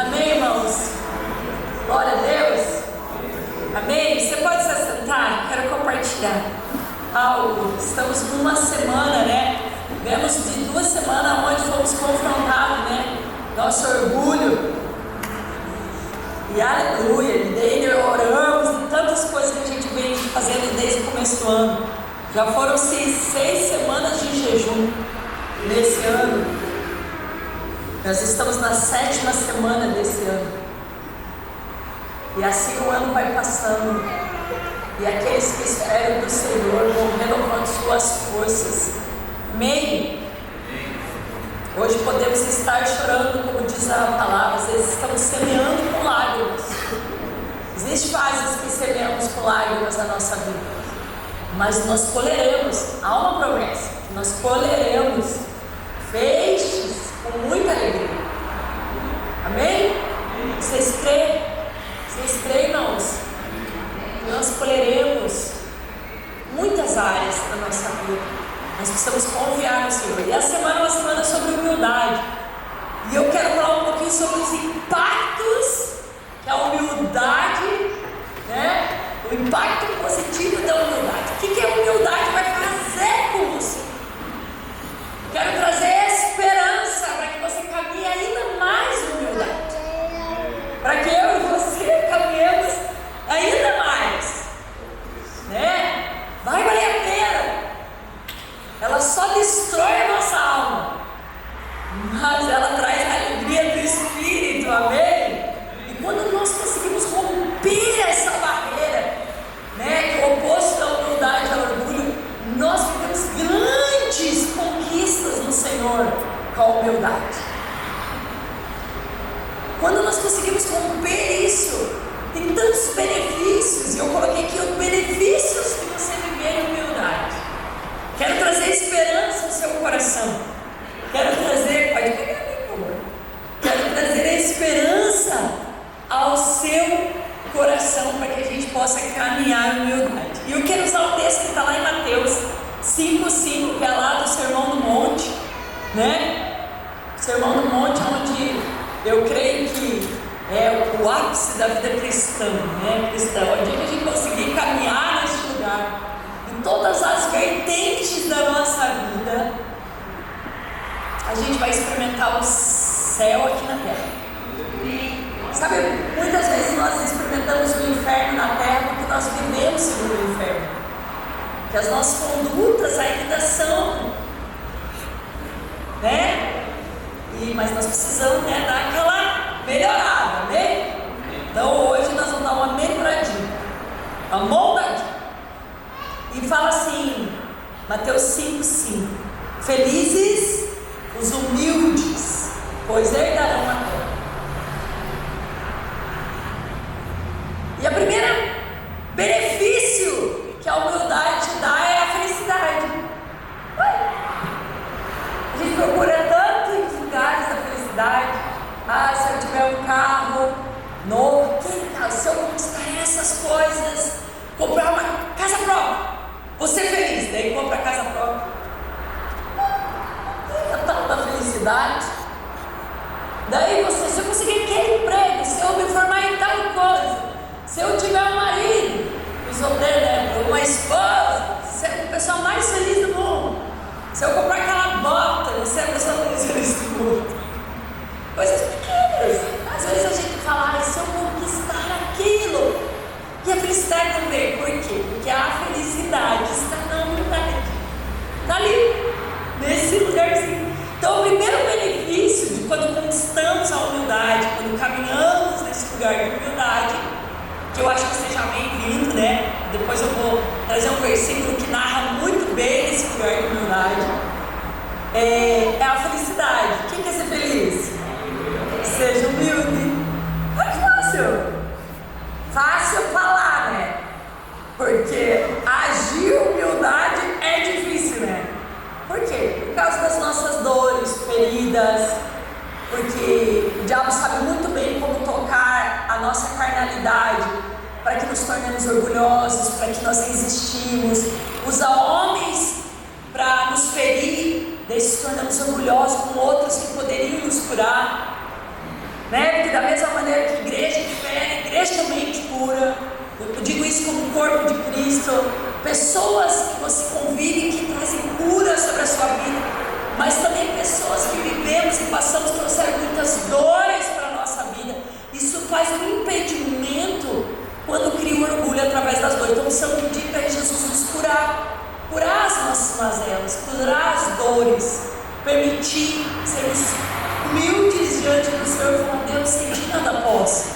Amém, irmãos? Glória a Deus. Amém? Você pode se assentar? Quero compartilhar algo. Estamos numa semana, né? Vemos de 2 semanas onde fomos confrontados, né? Nosso orgulho. E aleluia, e oramos e tantas coisas que a gente vem fazendo desde o começo do ano. Já foram 6 semanas de jejum nesse ano. Nós estamos na 7ª semana desse ano. E assim o ano vai passando. E aqueles que esperam do Senhor vão renovando suas forças. Amém? Hoje podemos estar chorando, como diz a palavra. Às vezes estamos semeando com lágrimas. Existem fases que semeamos com lágrimas na nossa vida. Mas nós colheremos. Há uma promessa. Nós colheremos feixes com muita alegria. Amém? Vocês creem? Vocês creem, irmãos? Nós colheremos muitas áreas da nossa vida. Nós precisamos confiar no Senhor. E a semana é uma semana sobre humildade. E eu quero falar um pouquinho sobre os impactos que a humildade, né? O impacto positivo da humildade. O que a humildade vai fazer com você? Quero trazer esperança para que você caminhe ainda mais em humildade. Para que eu e você caminhemos ainda mais. Né? Vai valer a pena. Ela só destrói a nossa alma. Mas ela traz a alegria do Espírito. Amém? E quando nós conseguimos romper essa barreira, né, que é o oposto da humildade ao orgulho, nós vivemos grandes conquistas no Senhor com a humildade. Quando nós conseguimos romper isso, tem tantos benefícios, e eu coloquei aqui os benefícios que você viver em humildade. Quero trazer esperança ao seu coração. Quero trazer, pode pegar ali, por favor. Quero trazer esperança ao seu coração para que a gente possa caminhar em humildade. E eu quero usar o texto que está lá em Mateus 5:5, que é lá do Sermão do Monte, né? Sermão do Monte, onde eu creio que é o ápice da vida cristã, né? Onde a gente conseguir caminhar nesse lugar, em todas as vertentes da nossa vida, a gente vai experimentar o céu aqui na terra. Sabe, muitas vezes nós experimentamos o inferno na terra porque nós vivemos segundo o inferno, que as nossas condutas ainda são, né? Mas nós precisamos, né, dar aquela melhorada, né? Então hoje nós vamos dar uma melhoradinha, uma moldadinha. E fala assim, Mateus 5:5: felizes os humildes, pois herdarão a terra. E o primeiro benefício que a humildade te dá é a felicidade. A gente procura tanto em lugares da felicidade. Se eu tiver um carro novo, se eu conquistar essas coisas, comprar uma casa própria, vou ser feliz. Daí compra a casa própria. Não tem a tal da felicidade. Daí se eu conseguir aquele emprego, se eu me formar em tal coisa, se eu tiver um marido, uma esposa, ser a pessoa mais feliz do mundo. Se eu comprar aquela bota, eu ser a pessoa mais feliz do mundo. Coisas pequenas. Às vezes a gente fala, se eu conquistar aquilo. E a felicidade não vem. Por quê? Porque a felicidade está na humildade. Está ali, nesse lugarzinho. Então o primeiro benefício de quando conquistamos a humildade, quando caminhamos nesse lugar de humildade, que eu acho que seja bem-vindo, né? Depois eu vou trazer um versículo que narra muito bem esse lugar de humildade. É a felicidade. Quem quer ser feliz? Seja humilde. É fácil. Fácil falar, né? Porque agir humildade é difícil, né? Por quê? Por causa das nossas dores, feridas. Porque o diabo sabe muito bem como tocar a nossa carnalidade para que nos tornemos orgulhosos, para que nós resistimos. Usa homens para nos ferir, daí se tornamos orgulhosos com outros que poderiam nos curar. né? Porque da mesma maneira que igreja de fé, igreja também de cura. Eu digo isso como corpo de Cristo. Pessoas que você convive que trazem cura sobre a sua vida, mas também pessoas que vivemos e passamos, trouxeram muitas dores para a nossa vida. Isso faz um impedimento quando cria o orgulho através das dores. Então precisamos pedir para Jesus nos curar as nossas mazelas, curar as dores, permitir sermos humildes diante do Senhor e falar: Deus, sem ti nada posso.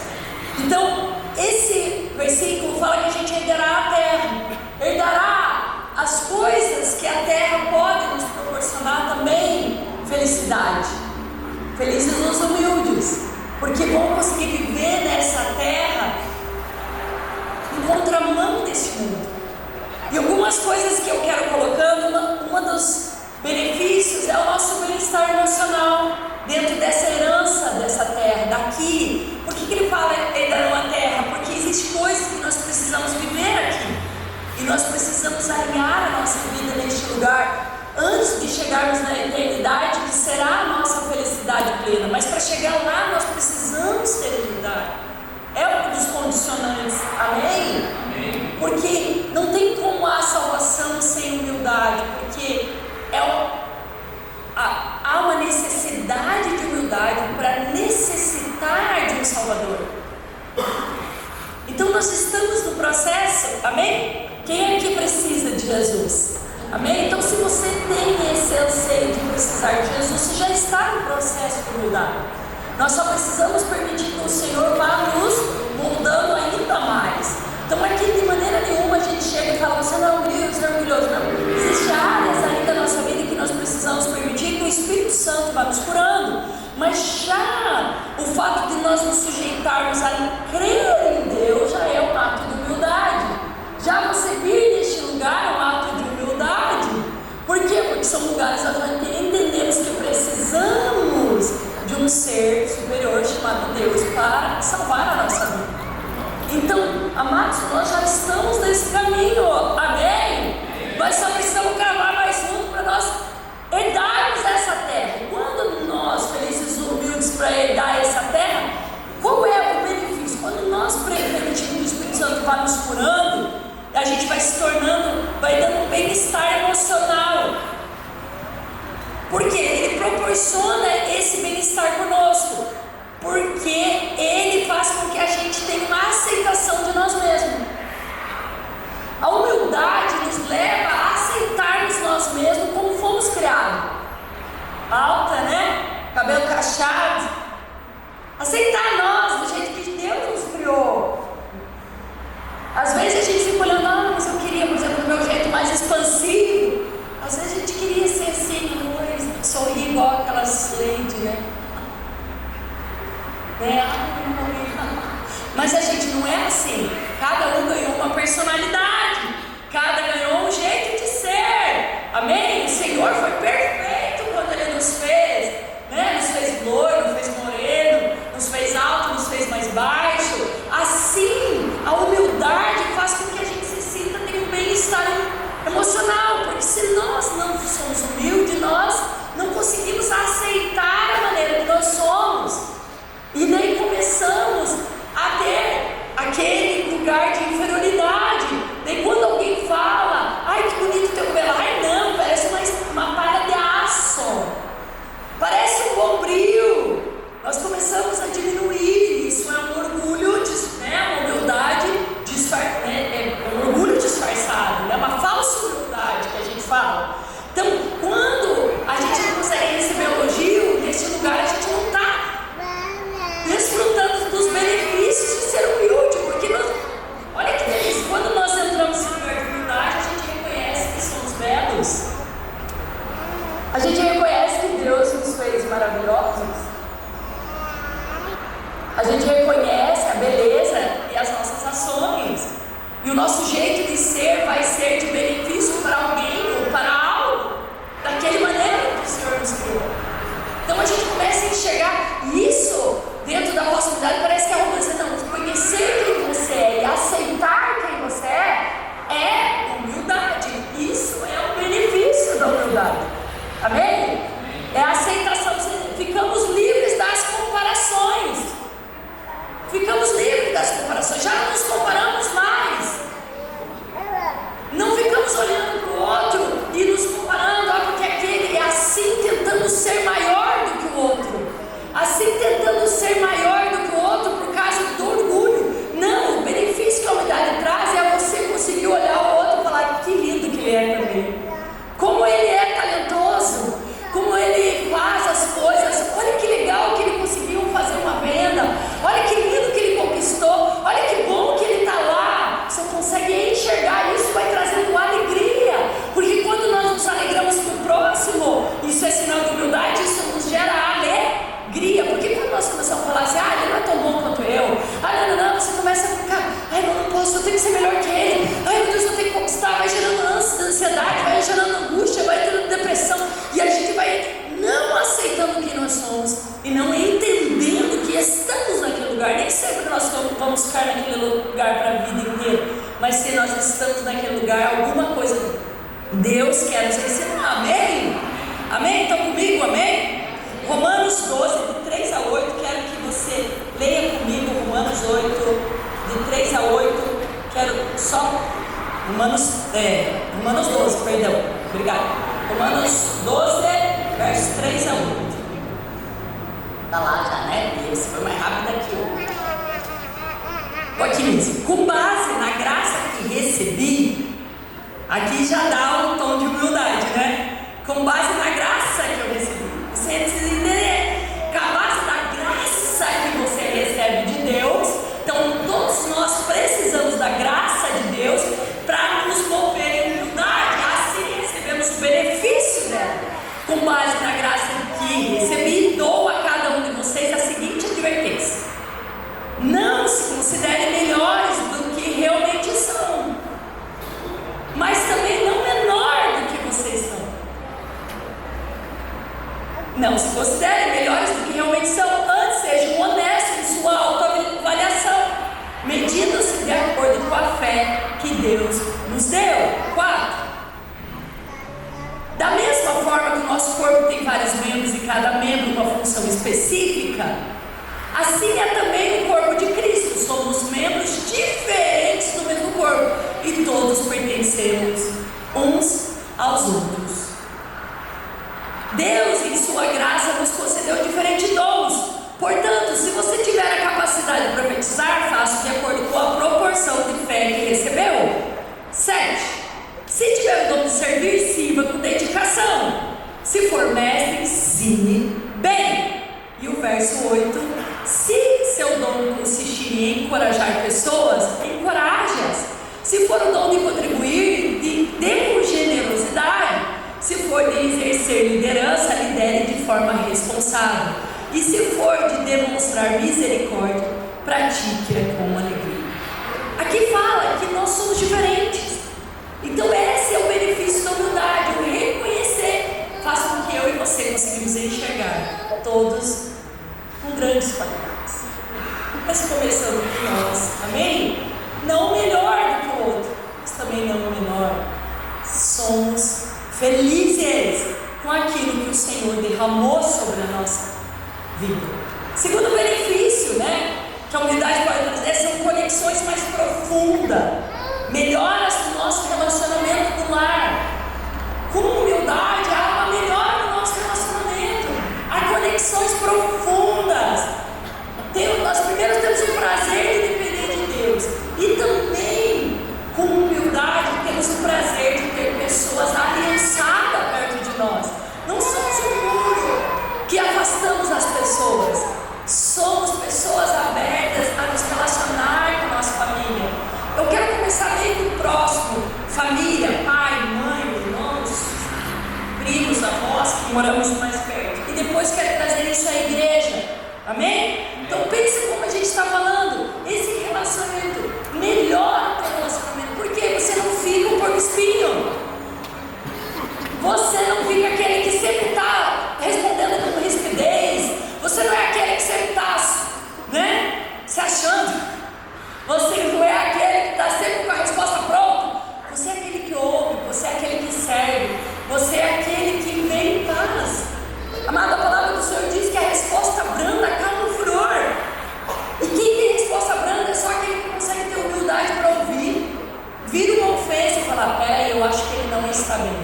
Então esse versículo fala que a gente herdará a terra, herdará as coisas que a terra pode nos proporcionar também. Felicidade. Felizes os humildes, porque vão conseguir viver nessa terra em contramão desse mundo. E algumas coisas que eu quero colocando, uma dos benefícios é o nosso bem-estar emocional dentro dessa herança dessa terra, daqui. Por que ele fala herdarão a terra? Porque existem coisas que nós precisamos viver aqui, e nós precisamos alinhar a nossa vida neste lugar antes de chegarmos na eternidade, que será a nossa felicidade plena. Mas para chegar lá nós precisamos ter humildade. É um dos condicionantes. Amém? Amém. Porque não tem como há salvação sem humildade, porque há uma necessidade de humildade para necessitar de um Salvador. Então nós estamos no processo. Amém? Quem aqui precisa de Jesus? Amém? Então se você tem esse anseio de precisar de Jesus, você já está no processo de humildade. Nós só precisamos permitir que o Senhor vá nos moldando ainda mais. Então aqui de maneira nenhuma a gente chega e fala: você não é humilde, você é orgulhoso. Não, existem áreas ainda da nossa vida que nós precisamos permitir que o Espírito Santo vá nos curando. Mas já o fato de nós nos sujeitarmos a crer em Deus já é um ato de humildade. Já você vir neste lugar é um ato de humildade. Por quê? Porque são lugares onde entendemos que precisamos de um ser superior chamado Deus para salvar a nossa vida. Então, amados, nós já estamos nesse caminho. Amém? Nós só precisamos cavar mais fundo para nós herdarmos essa terra. Quando nós, felizes humildes para herdar essa terra, qual é o benefício? Quando nós permitimos que o Espírito Santo vá nos curando, a gente vai se tornando, vai dando um bem-estar emocional. Porque ele proporciona esse bem-estar conosco. Porque ele faz com que a gente tenha uma aceitação de nós mesmos. A humildade nos leva a aceitarmos nós mesmos como fomos criados. Alta, né? Cabelo cacheado. Aceitar nós do jeito que Deus nos criou. Às vezes a gente fica olhando: ah, mas eu queria, por exemplo, do meu jeito mais expansivo. Às vezes a gente queria ser assim, sorrir igual aquelas ladies, né? Mas a gente não é assim. Cada um ganhou uma personalidade, cada ganhou um jeito de ser. Amém? O Senhor foi perfeito quando Ele nos fez, né? Nos fez loiro, nos fez moreno, nos fez alto, nos fez mais baixo. Assim, a humildade faz com que a gente se sinta, tenha um bem-estar emocional. Porque se nós não somos humildes, nós não conseguimos aceitar a maneira que nós somos. E daí começamos a ter aquele lugar de inferioridade. Daí quando alguém fala: ai, que bonito teu cabelo. Ai, não, parece uma palha de aço, parece um bombril. Nós começamos a diminuir. Isso é um orgulho, né? Uma humildade disfarçada, é um orgulho disfarçado, é uma falsa humildade que a gente fala. Então quando a gente não consegue receber elogio, nesse lugar a gente não está desfrutando dos benefícios de ser humilde, porque olha que delícia, quando nós entramos em lugar de humildade, a gente reconhece que somos belos, a gente reconhece que Deus nos fez maravilhosos, a gente reconhece a beleza e as nossas ações, e o nosso jeito de ser vai ser de benefício para alguém ou para algo, daquela maneira que o Senhor nos criou. Então a gente começa a enxergar isso dentro da possibilidade. Parece que é uma coisa, não, conhecer quem você é e aceitar quem você é humildade. Isso é o benefício da humildade. Amém? É a aceitação. Ficamos livres das comparações. lugar. Nem sempre nós vamos ficar naquele lugar para a vida inteira, mas se nós estamos naquele lugar, alguma coisa Deus quer nos ensinar. Amém? Amém? Estão comigo? Amém? Romanos 12, de 3 a 8, quero que você leia comigo Romanos 8, de 3 a 8, quero só, Romanos 12, perdão, obrigado, Romanos 12, verso 3 a 8, está lá já, né? Esse foi mais rápido aqui, ó. Aqui mesmo, com base na graça que recebi, aqui já dá um tom de humildade, né? Com base na graça que eu recebi, você precisa entender, com a base da graça que você recebe de Deus. Então todos nós precisamos da graça de Deus para nos mover em humildade, assim recebemos o benefício dela. Com base na graça que recebi, dou a cada um de vocês a seguinte advertência: não se considerem melhores do que realmente são, mas também não menor do que vocês são. Não se considerem melhores do que realmente são, antes sejam honestos em sua autoavaliação, medindo-se de acordo com a fé que Deus nos deu. 4. Da mesma forma que o nosso corpo tem vários membros e cada membro uma função específica, assim é também o corpo de Cristo. Somos membros diferentes do mesmo corpo e todos pertencemos uns aos outros. Deus, em sua graça, nos concedeu diferentes dons. Portanto, se você tiver a capacidade de profetizar, faça de acordo com a proporção de fé que recebeu. 7. Se tiver o dom de servir, sirva com dedicação. Se for mestre, ensine bem. E o verso 8: se seu dom consistir em encorajar pessoas, encoraje-as. Se for o dom de contribuir, dê com generosidade. Se for de exercer liderança, lidere de forma responsável. E se for de demonstrar misericórdia, pratique-a com alegria. Aqui fala que nós somos diferentes. Então esse é o benefício da humildade, o reconhecer, faz com que eu e você conseguimos enxergar todos com grandes qualidades. Mas começando por nós, amém? Não melhor do que o outro, mas também não menor. Somos felizes com aquilo que o Senhor derramou sobre a nossa vida. Segundo benefício, que a humildade pode trazer, são conexões mais profundas, melhoras no nosso relacionamento no lar. Com humildade há uma melhora no nosso relacionamento, há conexões profundas. Nós primeiro temos o prazer de depender de Deus, e também com humildade temos o prazer de ter pessoas aliançadas perto de nós. Não somos um muro que afastamos as pessoas, somos pessoas abertas a nos relacionar com a nossa família. Eu quero começar bem do próximo: família, pai, mãe, irmãos, primos, avós, que moramos mais perto. E depois quero trazer isso à igreja, amém? Então pense como a gente está falando, esse relacionamento melhora o teu relacionamento, porque você não fica um porco espinho, você não fica aquele que sempre está respondendo com rispidez, você não é aquele que sempre está, se achando, você não é aquele que está sempre com a resposta pronta, você é aquele que ouve, você é aquele que serve, você é aquele que vem em paz. Amado, a palavra do Senhor diz que a resposta branda acalma o furor. E quem tem resposta branda é só aquele que consegue ter humildade para ouvir, vir uma ofensa e falar: peraí, eu acho que ele não está bem,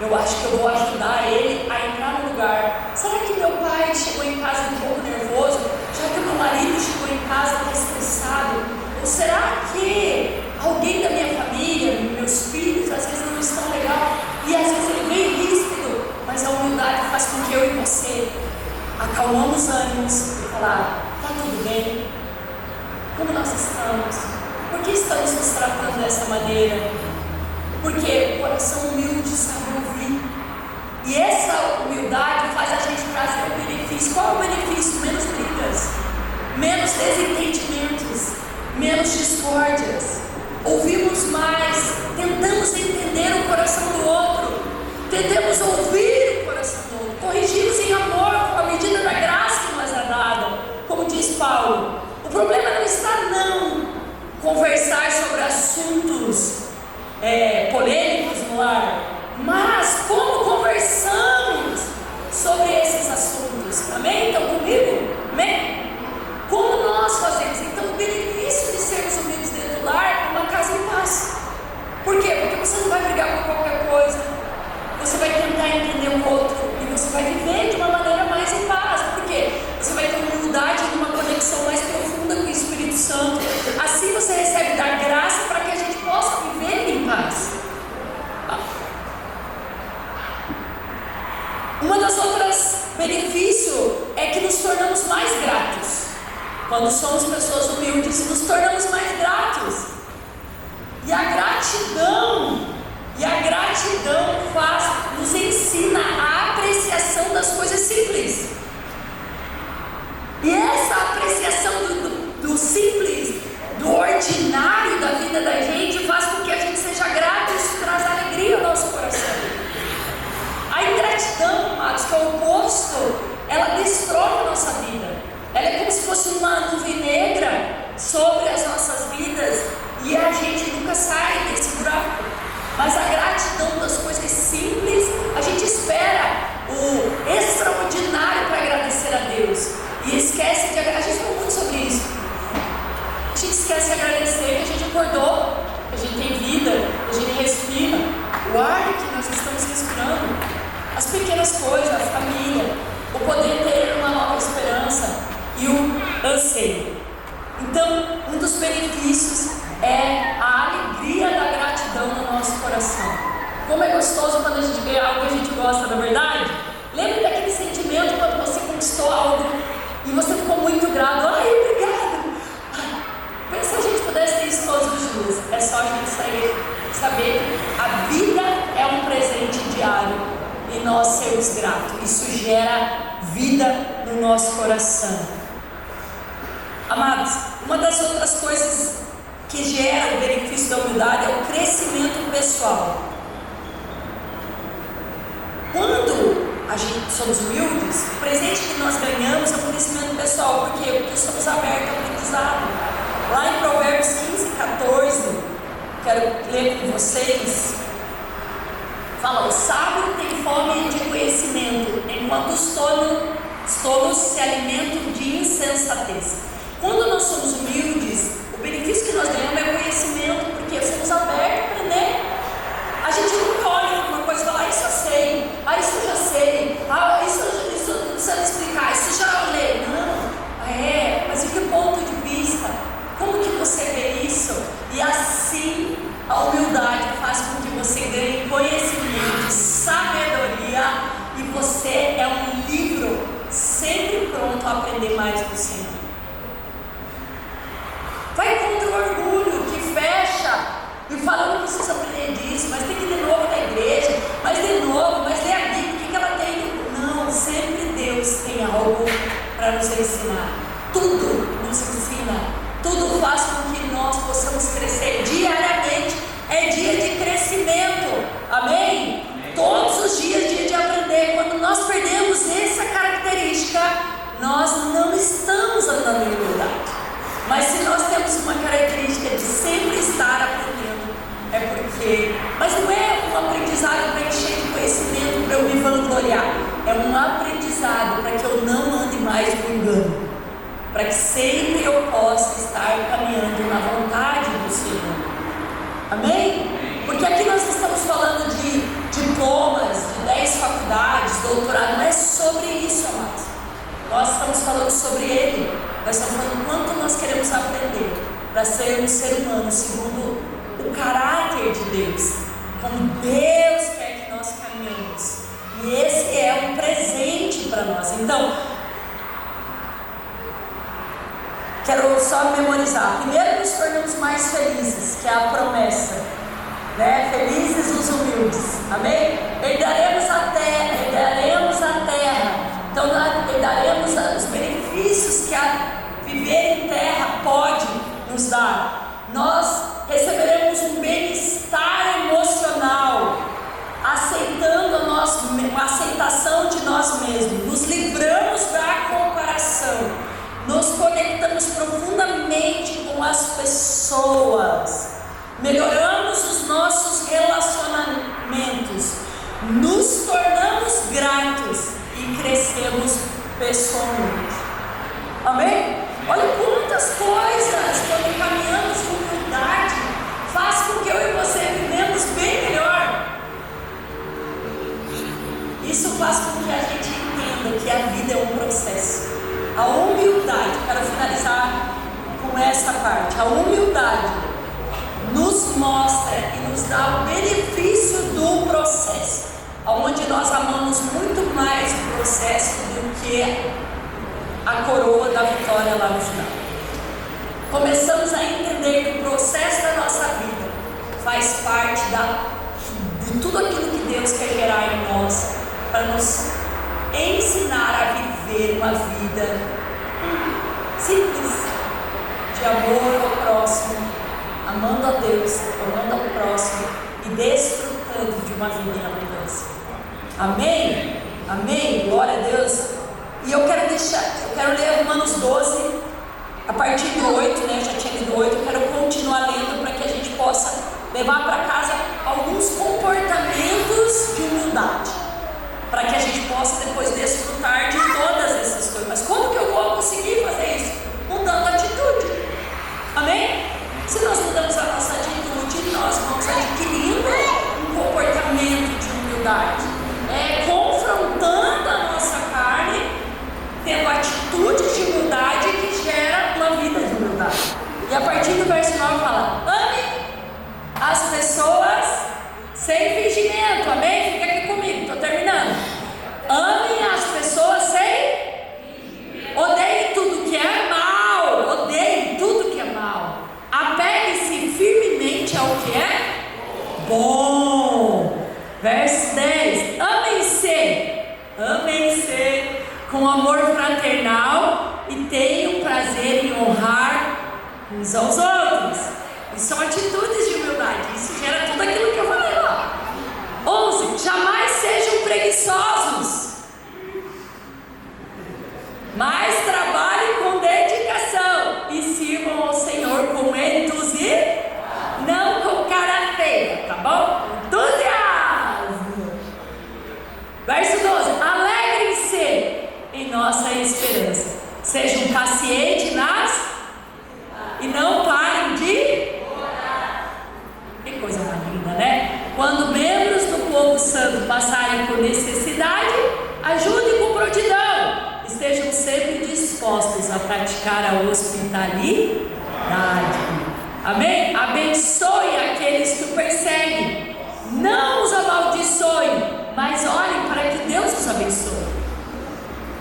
eu acho que eu vou ajudar ele a entrar no lugar. Será que meu pai chegou em casa um pouco nervoso? Será que meu marido chegou em casa estressado? Ou será que alguém da minha família, meus filhos, às vezes não estão legal, e às vezes ele vem ríspido, mas a humildade faz com que eu e você acalmamos ânimos e falar: está tudo bem? Como nós estamos? Por que estamos nos tratando dessa maneira? Porque o coração humilde sabe ouvir. E essa humildade faz a gente trazer o benefício. Qual é o benefício? Menos brigas, menos desentendimentos, menos discórdias. Ouvimos mais, tentamos entender o coração do outro, tentamos ouvir o coração do outro, corrigimos em amor com a medida da graça que nos é dada. Como diz diz Paulo, o problema não está não conversar sobre assuntos polêmicos no lar, mas como conversamos sobre esses assuntos. Amém? Estão comigo? Amém? Como nós fazemos? Então, o benefício de sermos unidos dentro do lar é uma casa em paz. Por quê? Porque você não vai brigar por qualquer coisa, você vai tentar entender o outro e você vai viver de uma maneira mais em paz. Por quê? Você vai ter humildade e uma conexão mais profunda com o Espírito Santo. Assim você recebe da graça para que a gente possa viver em paz. Uma das outras benefícios é que nos tornamos mais gratos. Quando somos pessoas humildes, nos tornamos mais gratos. E a gratidão nos ensina a apreciação das coisas simples. E essa apreciação do simples, do ordinário da vida da gente, faz com que a gente seja grato. Isso traz alegria ao nosso coração. A ingratidão, amados, que é o oposto, ela destrói a nossa vida. Ela é como se fosse uma nuvem negra sobre as nossas vidas e a gente nunca sai desse buraco. Mas a gratidão das coisas simples, a gente espera o extraordinário para agradecer a Deus e esquece de agradecer. A gente falou muito sobre isso. A gente esquece de agradecer que a gente acordou, que a gente tem vida, que a gente respira, o ar que nós estamos respirando, as pequenas coisas, a família, o poder ter uma nova esperança e o anseio. Então, um dos benefícios é a alegria da gratidão no nosso coração. Como é gostoso quando a gente vê algo que a gente gosta, na verdade? Lembra daquele sentimento quando você conquistou algo e você ficou muito grato? Ai, obrigado! Pensa se a gente pudesse ter isso todos os dias. É só a gente saber que a vida é um presente diário e nós sermos gratos. Isso gera vida no nosso coração. Amados, uma das outras coisas que gera o benefício da humildade é o crescimento pessoal. Quando a gente somos humildes, o presente que nós ganhamos é o crescimento pessoal. Por quê? Porque estamos abertos ao aprendizado. Lá em Provérbios 15:14, quero ler com vocês, fala: o sábio tem fome de conhecimento, enquanto os tolos se alimentam de insensatez. Quando nós somos humildes, o benefício que nós ganhamos é conhecimento, porque somos abertos a aprender. A gente nunca olha alguma coisa e fala: isso eu sei, isso eu já sei, isso não precisa explicar, isso já olhei. Não, mas em que ponto de vista? Como que você vê isso? E assim a humildade faz com que você ganhe conhecimento, sabedoria, e você é um livro sempre pronto a aprender mais do Senhor. Vai contra o orgulho que fecha e fala: eu não preciso aprender disso, mas tem que ir de novo na igreja, mas de novo, mas lê a Bíblia, o que ela tem? Não, sempre Deus tem algo para nos ensinar. Tudo nos ensina, tudo faz com que nós possamos crescer diariamente. É dia de crescimento, amém? Todos os dias, dia de aprender. Quando nós perdemos essa característica, nós não estamos andando em humildade. Mas se nós temos uma característica de sempre estar aprendendo, é porque... Mas não é um aprendizado para encher de conhecimento, para eu me vangloriar. É um aprendizado para que eu não ande mais no engano, para que sempre eu possa estar caminhando na vontade do Senhor. Amém? Porque aqui nós estamos falando de diplomas, de 10 faculdades, doutorado. Não é sobre isso, amados. Nós estamos falando sobre Ele. Nós estamos falando quanto nós queremos aprender para ser um ser humano segundo o caráter de Deus, como Deus quer que nós caminhemos. E esse é um presente para nós. Então, quero só memorizar. Primeiro, nos tornamos mais felizes, que é a promessa, né? Felizes os humildes, amém? Herdaremos a terra. Então, herdaremos os benefícios que a viver em terra pode nos dar. Nós receberemos um bem-estar emocional, a aceitação de nós mesmos. Nos livramos da comparação, nos conectamos conectamos profundamente com as pessoas, melhoramos os nossos relacionamentos, nos tornamos gratos e crescemos pessoalmente. Amém? Olha quantas coisas, quando caminhamos com humildade, faz com que eu e você vivemos bem melhor. Isso faz com que a gente entenda que a vida é um processo. A humildade, quero finalizar com essa parte, a humildade nos mostra e nos dá o benefício do processo, onde nós amamos muito mais o processo do que a coroa da vitória lá no final. Começamos a entender que o processo da nossa vida faz parte de tudo aquilo que Deus quer gerar em nós, para nos ensinar a viver uma vida simples, de amor ao próximo, amando a Deus, amando ao próximo e desfrutando de uma vida em abundância. Amém? Amém? Glória a Deus. E eu quero ler Romanos 12, a partir do 8, né? Eu já tinha lido 8, eu quero continuar lendo para que a gente possa levar para casa alguns comportamentos de humildade, para que a gente possa depois desfrutar de todas essas coisas. Mas como que eu vou conseguir fazer isso? Mudando a atitude. Amém? Se nós mudamos a nossa atitude, nós vamos adquirindo um comportamento de humildade, confrontando a nossa carne, tendo atitudes de humildade que gera uma vida de humildade. E a partir do verso 9 fala: ame as pessoas sem fingimento. Amém? Fica aqui comigo, estou terminando. Ame as pessoas sem odeie tudo que é mal. Odeie tudo que é mal. Apegue-se firmemente ao que é bom. Verso 10: amem-se com amor fraternal e tenham prazer em honrar uns aos outros. Isso são atitudes de humildade. Isso gera tudo aquilo que eu falei lá. 11: jamais sejam preguiçosos, mas trabalhem com dedicação e sirvam ao Senhor com entusiasmo, não com cara feia, tá bom? Entusiasmo. Verso 12: alegrem-se em nossa esperança, sejam pacientes e não parem de orar. Que coisa mais linda, né? Quando membros do povo santo passarem por necessidade, ajudem com prontidão. Estejam sempre dispostos a praticar a hospitalidade. Amém? Abençoe aqueles que o perseguem. Não os amaldiçoe, mas olhem para que Deus os abençoe.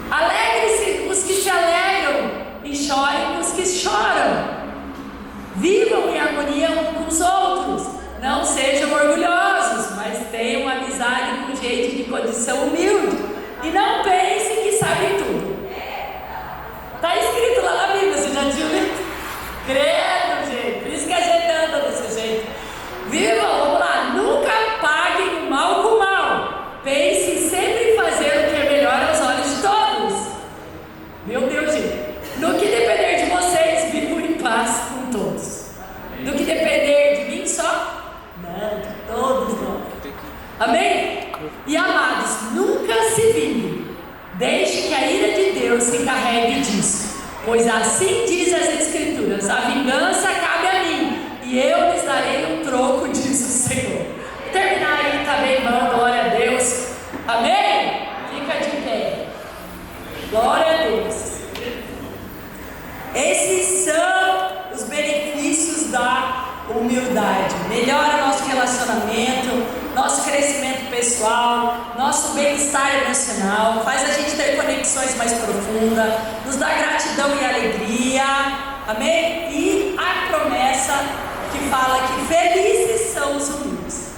Alegre-se com os que se alegram e chorem com os que choram. Vivam em harmonia uns com os outros. Não sejam orgulhosos, mas tenham amizade com jeito de condição humilde. E não pensem que sabem tudo. Está escrito lá na Bíblia, você já tinha lido? Credo, gente. Por isso que a gente anda desse jeito. Vivam, vamos lá. Nunca paguem o mal com o mal. Pensem sempre em fazer o que é melhor aos olhos de todos. Meu Deus, gente. No que depender de vocês, vivam em paz com todos. No que depender de mim só? Não, de todos nós. Amém? E amados, nunca se vinguem. Deixe que a ira de Deus se encarregue disso. Pois assim diz as Escrituras: a vingança cabe a mim, e eu lhes darei um troco, diz o Senhor. Vou terminar aí, tá bem, irmão? Glória a Deus. Amém? Fica de pé. Glória a Deus. Esses são os benefícios da humildade. Melhora nosso relacionamento, nosso crescimento pessoal, nosso bem-estar emocional, faz a gente ter conexões mais profundas, nos dá gratidão e alegria. Amém? E a promessa que fala que felizes são os humildes.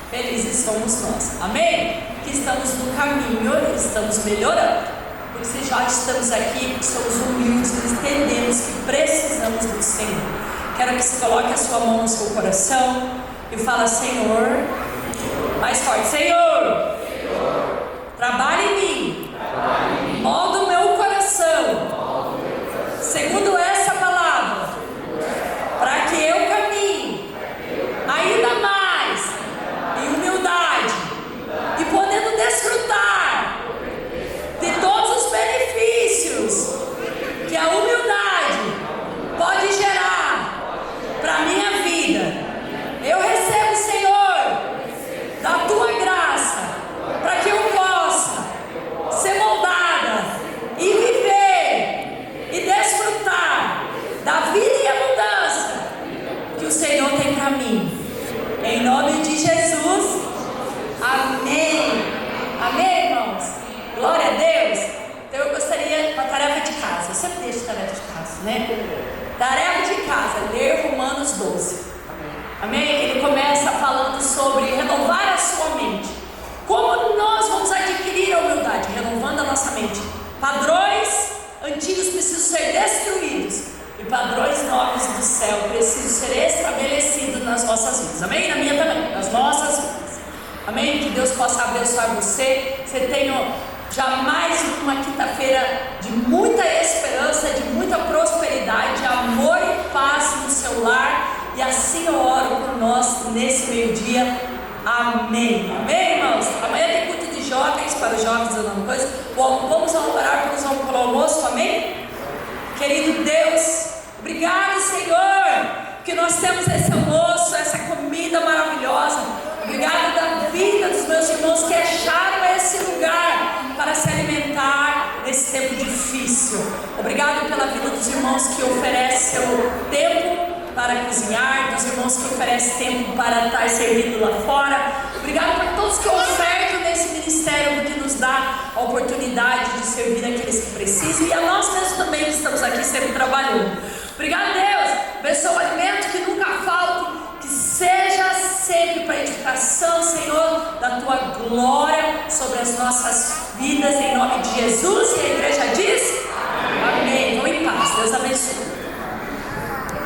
Felizes somos nós. Amém? Que estamos no caminho, estamos melhorando. Porque se já estamos aqui, porque somos humildes, entendemos que precisamos do Senhor. Quero que você coloque a sua mão no seu coração e fala: Senhor, mais forte, Senhor, trabalhe em mim, molda o meu coração, segundo Tarefa de casa, ler Romanos 12. Amém? Ele começa falando sobre renovar a sua mente. Como nós vamos adquirir a humildade? Renovando a nossa mente. Padrões antigos precisam ser destruídos e padrões novos do céu precisam ser estabelecidos nas nossas vidas. Amém? Na minha também, nas nossas vidas. Amém? Que Deus possa abençoar você. Você tenha já mais uma quinta-feira de muita esperança, de muita prosperidade, amor e paz no seu lar. E assim eu oro por nós nesse meio-dia. Amém. Amém, irmãos? Amanhã tem culto de jovens, para os jovens dizendo uma coisa. Bom, vamos orar pelo almoço, amém? Querido Deus, obrigado, Senhor, que nós temos esse almoço, essa comida maravilhosa. Obrigado da vida dos meus irmãos que acharam esse lugar para se alimentar nesse tempo difícil. Obrigado pela vida dos irmãos que oferecem seu tempo para cozinhar, dos irmãos que oferecem tempo para estar servindo lá fora. Obrigado por todos que ofertam nesse ministério, porque nos dá a oportunidade de servir aqueles que precisam, e a nós mesmos também que estamos aqui sempre trabalhando. Obrigado, Deus. Abençoa o alimento que nunca falte, que seja sempre para edificação, Senhor, da tua glória sobre as nossas vidas, em nome de Jesus. E a igreja diz